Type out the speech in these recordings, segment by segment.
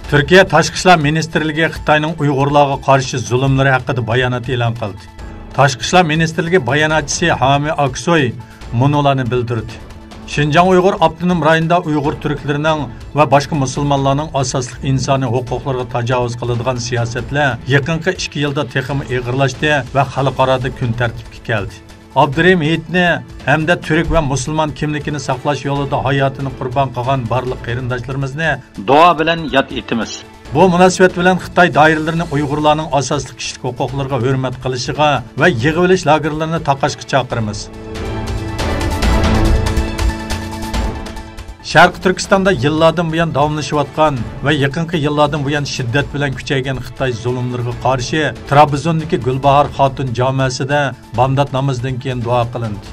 Türkiye Tashqi ishlar ministrligi Xitoyning Uyg'urlarga qarshi zulmlari haqida bayonot e'lon qildi. Tashqi ishlar ministrligi bayonotchisi Hami Aksoy munolarni bildirdi. Şinjan Uyghur Abdunum rayonida Uyg'ur turklarining va boshqa musulmonlarning asosli insoniy huquqlariga tajovuz qiladigan siyosatlar yaqinqi 2 yilda texmi ig'irlashdi va xalqaroda kun tartibga keldi. Abdurim Hitni hamda Türk va musulmon kimligini saqlash yo'lida hayotini qurbon qilgan barliq qarindoshlarimizni duo bilan yod etamiz. Bu munosabat bilan Xitoy doiralarining Uyg'urlarning asosli kishilik huquqlariga hurmat qilishiga va yig'ilish lagerlarini taqashga chaqiramiz. Sharq Turkistonda yillardan buyon davomlashayotgan va yaqinqi yillardan buyon shiddat bilan kuchaygan Xitoy zulmlariga qarshi Trabzondagi Gulbahor Xotun jamoasida bomdod namozidan keyin duo qilindi.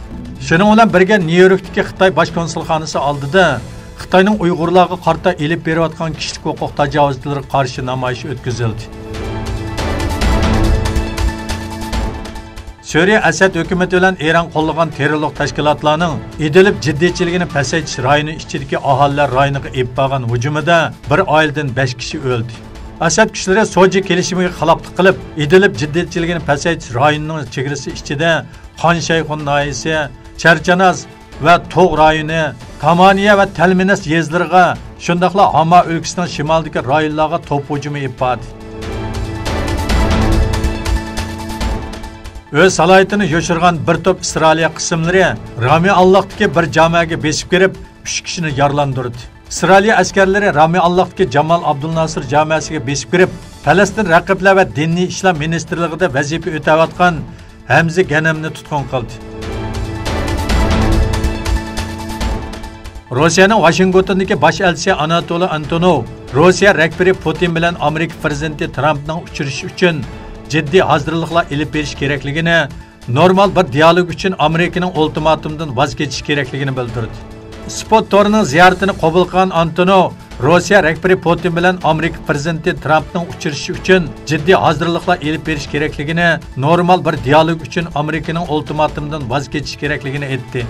Shuning bilan birga Nyu-Yorkdagi Xitoy bosh konsulxonasi oldida Xitoyning Uyg'urlarga qarta elib berayotgan kishilik huquq tajovuzlariga qarshi namoyish o'tkazildi. Suriye Asad hukumati bilan Eron qo'llagan terrorlik tashkilotlarning Idlib jiddiychiligini pasaytish rayoni ichidagi aholilar rayoniga ep bo'lgan hujumida bir oiladan 5 kishi o'ldi. Asad kuchlari Soji kelishimiga xiloflik qilib, Idlib jiddiychiligini pasaytish rayonining chegarasi ichida Xonshayxun noyisi, Charchanoz va Tog' rayoni, Kamaniya va Talminas yezlariga, shundaqla Hama o'lkasining shimolidagi rayonlarga to'p hujumi epadi. Öz salohiyatini yoshirgan bir to'p Isroiliya qismlari Rami Allohdagi bir jamoaga besib kirib, 3 kishini yaralandirdi. Isroiliya askarlari Rami Allohdagi Jamal Abdulnasir jamoasiga besib kirib, Falastin raqiblar va diniy ishlar ministrligida vazifa o'tayotgan Hamza Ganamni tutqun qildi. Rossiyaning Washingtondagi bosh elchisi Anatoly Antonov Rossiya rahbari Putin bilan Amerika prezidenti Trampning uchrashishi uchun ciddi hazırlıkla ilip beriş gerekligini, normal bir diyalog için Amerika'nın ultimatumdan vazgeçiş gerekligini bildirdi. Spot torunun ziyaretini qabul qilgan Antonov, Rossiya rahbari Putin bilan Amerika prezidenti Trumpning uchrashishi uchun ciddi hazırlıkla ilip beriş gerekligini, normal bir diyalog için Amerika'nın ultimatumdan vazgeçiş gerekligini aytdi.